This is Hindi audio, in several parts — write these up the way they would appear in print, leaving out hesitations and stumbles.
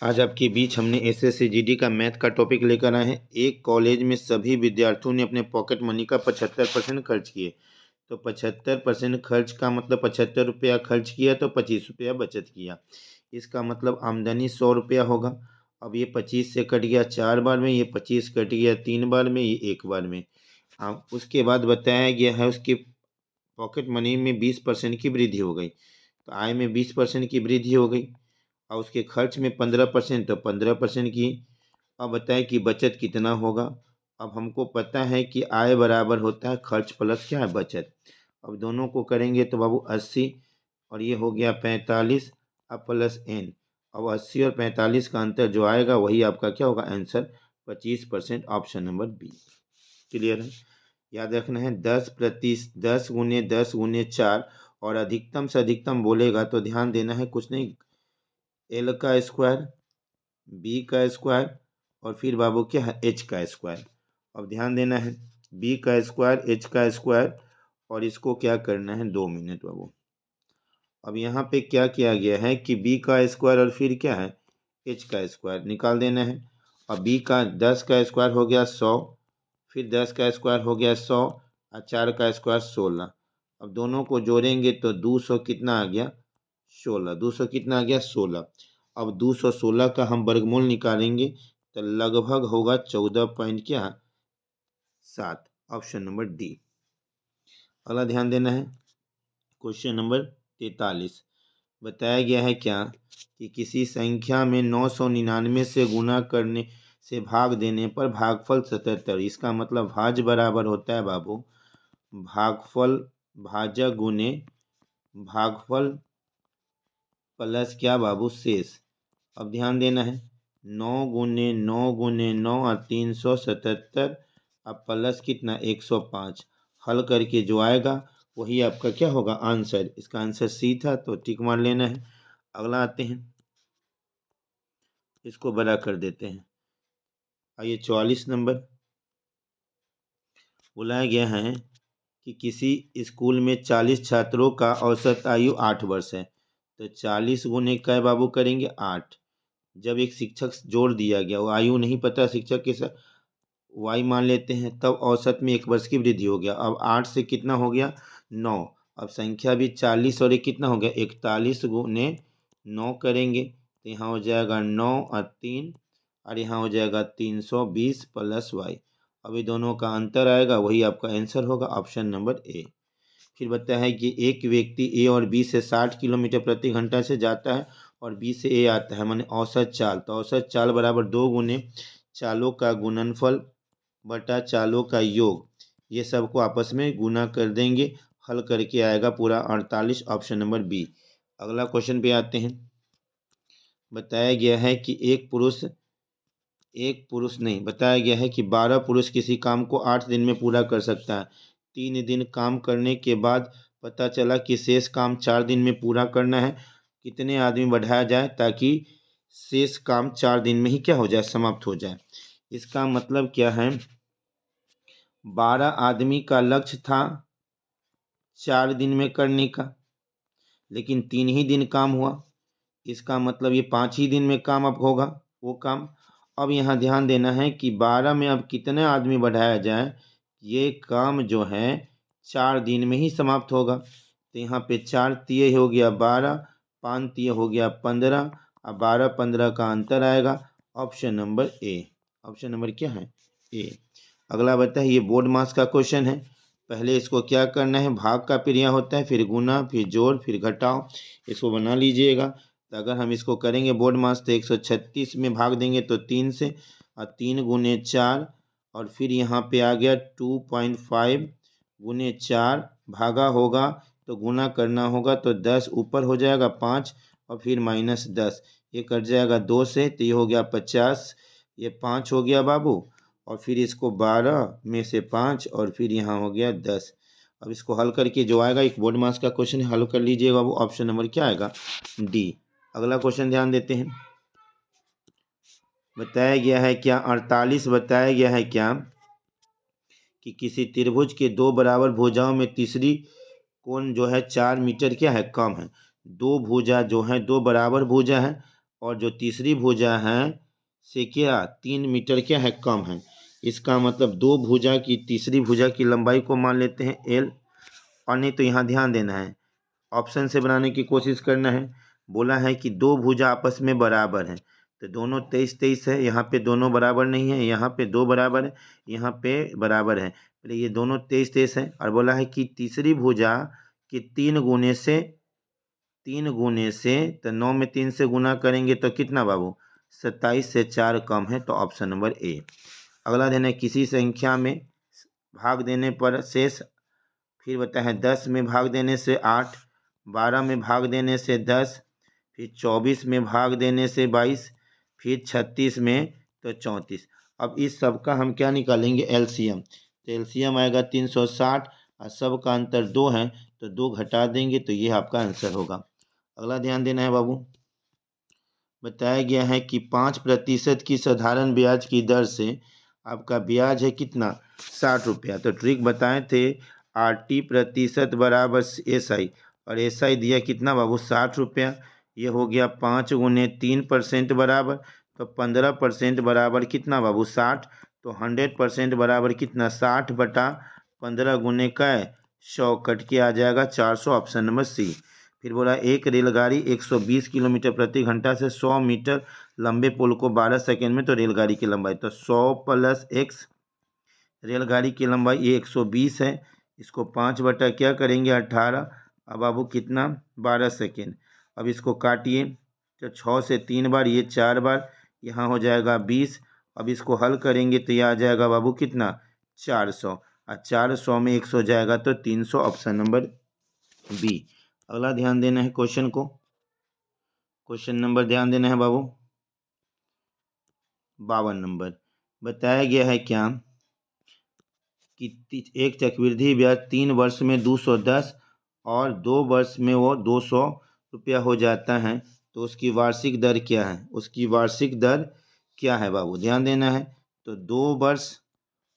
आज आपके बीच हमने एसएससी जीडी का मैथ का टॉपिक लेकर आए हैं। एक कॉलेज में सभी विद्यार्थियों ने अपने पॉकेट मनी का 75% खर्च किए। तो 75% खर्च का मतलब 75 रुपया खर्च किया तो 25 रुपया बचत किया। इसका मतलब आमदनी 100 रुपया होगा। अब ये 25 से कट गया 4 बार में, ये 25 कट गया 3 बार में, ये 1 बार में। उसके बाद बताया गया है उसके पॉकेट मनी में 20% की वृद्धि हो गई। तो आय में 20% की वृद्धि हो गई और उसके खर्च में 15%, तो 15% की। अब बताएं कि बचत कितना होगा। अब हमको पता है कि आय बराबर होता है खर्च प्लस क्या है बचत। अब दोनों को करेंगे तो बाबू 80 और ये हो गया 45, अब प्लस n। अब 80 और 45 का अंतर जो आएगा वही आपका क्या होगा answer 25%, option number B. Clear है। याद रखना है 10 गुने 10 गुने 4 और अधिकतम से अधिकतम बोलेगा तो ध्यान देना है कुछ नहीं, एल का स्क्वायर, बी का स्क्वायर और फिर बाबू क्या है एच का स्क्वायर। अब ध्यान देना है बी का स्क्वायर एच का स्क्वायर और इसको क्या करना है 2 मिनट बाबू। अब यहाँ पे क्या किया गया है कि बी का स्क्वायर और फिर क्या है एच का स्क्वायर निकाल देना है। अब बी का 10 का स्क्वायर हो गया 100, फिर 10 का स्क्वायर हो गया 100 और 4 का स्क्वायर 16। अब दोनों को जोड़ेंगे तो 200 कितना आ गया 16, 200 कितना आ गया 16। अब 216 का हम वर्गमूल निकालेंगे तो लगभग होगा 14 पॉइंट क्या 7, ऑप्शन नंबर डी। अगला ध्यान देना है क्वेश्चन नंबर 43। बताया गया है क्या कि किसी संख्या में 999 से गुना करने से भाग देने पर भागफल 77। इसका मतलब भाज्य बराबर होता है बाबू भागफल भाजक गुने भागफल प्लस क्या बाबू शेष। अब ध्यान देना है 9 गुने 9 गुने 9 और 377, अब प्लस कितना 105। हल करके जो आएगा वही आपका क्या होगा आंसर। इसका आंसर सी था तो टिक मार लेना है। अगला आते हैं, इसको बड़ा कर देते हैं। आइए 44 नंबर बुलाया गया है कि किसी स्कूल में 40 छात्रों का औसत आयु 8 वर्ष है। तो 40 गुने क्या बाबू करेंगे 8। जब एक शिक्षक जोड़ दिया गया, वो आयु नहीं पता शिक्षक के साथ वाई मान लेते हैं, तब औसत में 1 वर्ष की वृद्धि हो गया। अब 8 से कितना हो गया 9। अब संख्या भी 40 और एक कितना हो गया 41 गुने 9 करेंगे तो यहाँ हो जाएगा 9 और 3 और यहाँ हो जाएगा 320 प्लस वाई। अभी दोनों का अंतर आएगा वही आपका आंसर होगा, ऑप्शन नंबर ए। फिर बताया है कि एक व्यक्ति ए और बी से 60 किलोमीटर प्रति घंटा से जाता है और बी से ए आता है, माने औसत चाल। तो औसत चाल बराबर 2 गुने चालों का गुणनफल बटा चालों का योग, ये सबको आपस में गुना कर देंगे। हल करके आएगा पूरा 48, ऑप्शन नंबर बी। अगला क्वेश्चन पे आते हैं। बताया गया है कि बताया गया है कि 12 पुरुष किसी काम को 8 दिन में पूरा कर सकता है। 3 दिन काम करने के बाद पता चला कि शेष काम 4 दिन में पूरा करना है। कितने आदमी बढ़ाया जाए ताकि शेष काम 4 दिन में ही क्या हो जाए समाप्त हो जाए। इसका मतलब क्या है 12 आदमी का लक्ष्य था 4 दिन में करने का, लेकिन 3 ही दिन काम हुआ। इसका मतलब ये 5 ही दिन में काम अब होगा वो काम। अब यहाँ ध्यान देना है कि 12 में अब कितने आदमी बढ़ाया जाए, ये काम जो है 4 दिन में ही समाप्त होगा। तो यहाँ पे 4 तिये हो गया 12, 5 तिये हो गया 15, अब 12-15 का अंतर आएगा, ऑप्शन नंबर ए। ऑप्शन नंबर क्या है ए। अगला बताए ये बोर्ड मास का क्वेश्चन है। पहले इसको क्या करना है, भाग का क्रिया होता है, फिर गुना, फिर जोड़, फिर घटाओ। इसको बना लीजिएगा। तो अगर हम इसको करेंगे बोर्ड मास तो 136 में भाग देंगे तो 3 से, और 3 गुने 4 और फिर यहाँ पे आ गया 2.5 गुने 4 भागा होगा तो गुना करना होगा तो 10 ऊपर हो जाएगा 5 और फिर -10, ये कट जाएगा 2 से तो ये हो गया 50, ये 5 हो गया बाबू और फिर इसको 12 में से 5 और फिर यहाँ हो गया 10। अब इसको हल करके जो आएगा एक बोर्ड मास का क्वेश्चन हल कर लीजिएगा बाबू, ऑप्शन नंबर क्या आएगा डी। अगला क्वेश्चन ध्यान देते हैं। बताया गया है क्या 48 बताया गया है क्या कि किसी त्रिभुज के 2 बराबर भुजाओं में तीसरी कोण जो है 4 मीटर क्या है कम है। 2 भुजा जो है 2 बराबर भुजा है और जो तीसरी भुजा है से क्या 3 मीटर क्या है कम है। इसका मतलब दो भुजा की तीसरी भुजा की लंबाई को मान लेते हैं एल। और नहीं तो यहाँ ध्यान देना है, ऑप्शन से बनाने की कोशिश करना है। बोला है कि दो भुजा आपस में बराबर है, तो दोनों 23-23 है। यहाँ पे दोनों बराबर नहीं है, यहाँ पे दो बराबर है, यहाँ पे बराबर है। पहले ये दोनों 23-23 है। और बोला है कि तीसरी भुजा कि 3 गुने से तो 9 में 3 से गुना करेंगे तो कितना बाबू 27 से 4 कम है, तो ऑप्शन नंबर ए। अगला देना है किसी संख्या में भाग देने पर शेष, फिर बताए हैं 10 में भाग देने से 8, 12 में भाग देने से 10, फिर 24 में भाग देने से 22, फिर 36 में तो 34। अब इस सब का हम क्या निकालेंगे एलसीएम। तो एलसीएम आएगा 360 और सब का अंतर 2 है, तो 2 घटा देंगे तो ये आपका आंसर होगा। अगला ध्यान देना है बाबू, बताया गया है कि 5% की साधारण ब्याज की दर से आपका ब्याज है कितना 60 रुपया। तो ट्रिक बताए थे RT% बराबर SI, और SI दिया कितना बाबू 60 रुपया। ये हो गया 5 गुने 3% बराबर, तो 15% बराबर कितना बाबू 60। तो 100% बराबर कितना 60 बटा 15 गुने का 100 कट के आ जाएगा 400, ऑप्शन नंबर सी। फिर बोला एक रेलगाड़ी 120 किलोमीटर प्रति घंटा से 100 मीटर लंबे पुल को 12 सेकंड में, तो रेलगाड़ी की लंबाई तो 100 + x, रेलगाड़ी की लंबाई ये 120 है। इसको 5 बटा क्या करेंगे 18। अब बाबू कितना 12 सेकेंड। अब इसको काटिए, तो 6 से 3 बार, ये 4 बार, यहाँ हो जाएगा 20। अब इसको हल करेंगे तो ये आ जाएगा बाबू कितना 400, और 400 में 100 जाएगा तो 300, ऑप्शन नंबर बी। अगला ध्यान देना है क्वेश्चन को, क्वेश्चन नंबर ध्यान देना है बाबू 52 नंबर। बताया गया है क्या कि एक चक्रवृद्धि ब्याज 3 वर्ष में 210 और 2 वर्ष में वो 200 रुपया हो जाता है, तो उसकी वार्षिक दर क्या है। उसकी वार्षिक दर क्या है बाबू, ध्यान देना है। तो 2 वर्ष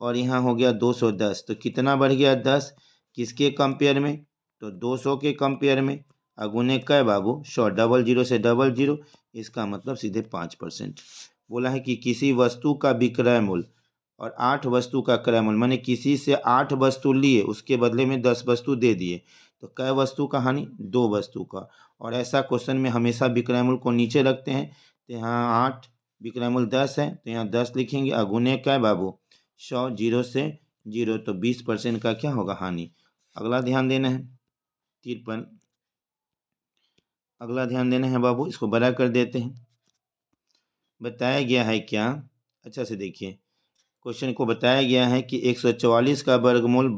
और यहाँ हो गया 210, तो कितना बढ़ गया 10, किसके कंपेयर में, तो 200 के कंपेयर में। अगुने कै बाबू 100, डबल जीरो से डबल जीरो, इसका मतलब सीधे 5%। बोला है कि किसी वस्तु का विक्रय मूल्य और 8 वस्तु का क्रय मूल्य, माने किसी से 8 वस्तु लिए उसके बदले में 10 वस्तु दे दिए, तो कै वस्तु का हानि 2 वस्तु का। और ऐसा क्वेश्चन में हमेशा विक्रय मूल्य को नीचे रखते हैं, तो यहाँ 8 विक्रय मूल्य 10 है, तो यहाँ 10 लिखेंगे। अगुने कै बाबू 100, जीरो से जीरो, तो 20% का क्या होगा हानि। अगला ध्यान देना है 53। अगला ध्यान देना है बाबू, इसको बड़ा कर देते हैं। बताया गया है क्या, अच्छा से देखिए क्वेश्चन को। बताया गया है कि 144 का वर्गमूल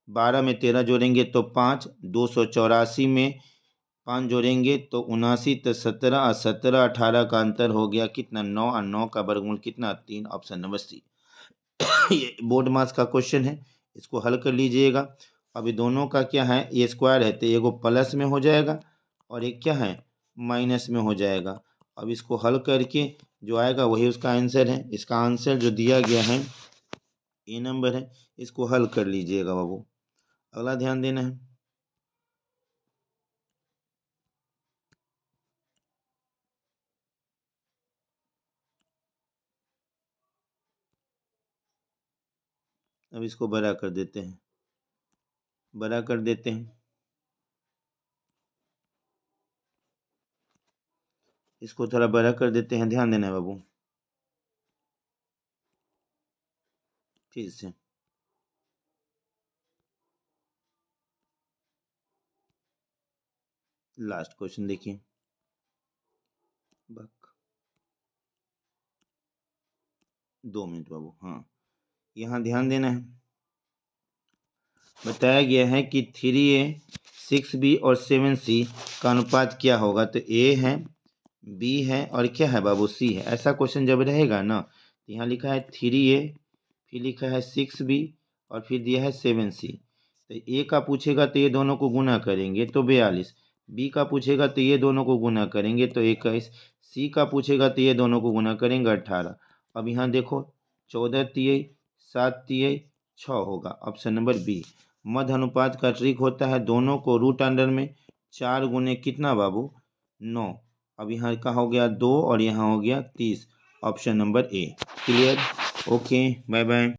12 में 13 जोड़ेंगे तो 5, 284 में 5 जोड़ेंगे तो 79, तो 17 और 17 18 का अंतर हो गया कितना 9, और 9 का वर्गमूल कितना 3, ऑप्शन नंबर सी। ये बोर्ड मास का क्वेश्चन है, इसको हल कर लीजिएगा। अभी दोनों का क्या है, ये स्क्वायर है तो एगो प्लस में हो जाएगा और एक क्या है माइनस में हो जाएगा। अब इसको हल करके जो आएगा वही उसका आंसर है। इसका आंसर जो दिया गया है ए नंबर है, इसको हल कर लीजिएगा बाबू। अगला ध्यान देना है, अब इसको बड़ा कर देते हैं, बड़ा कर देते हैं। इसको थोड़ा बड़ा कर देते हैं, ध्यान देना है बाबू फिर से। लास्ट क्वेश्चन देखिए, 2 मिनट बाबू। हाँ, यहाँ ध्यान देना है। बताया गया है कि 3A 6B और 7C का अनुपात क्या होगा। तो A है, B है और क्या है बाबू C है। ऐसा क्वेश्चन जब रहेगा ना, तो यहाँ लिखा है 3A, फिर लिखा है 6B और फिर दिया है 7C। तो A का पूछेगा तो ये दोनों को गुना करेंगे तो 42, B का पूछेगा तो ये दोनों को गुना करेंगे तो 21, C का पूछेगा तो ये दोनों को गुना करेंगे 18। अब यहाँ देखो 14 तिये 7 तिये 6 होगा, ऑप्शन नंबर बी। मध्य अनुपात का ट्रिक होता है दोनों को रूट अंडर में 4 गुने कितना बाबू 9, अब यहाँ का हो गया 2 और यहाँ हो गया 30, option number A. Clear? Okay, bye bye.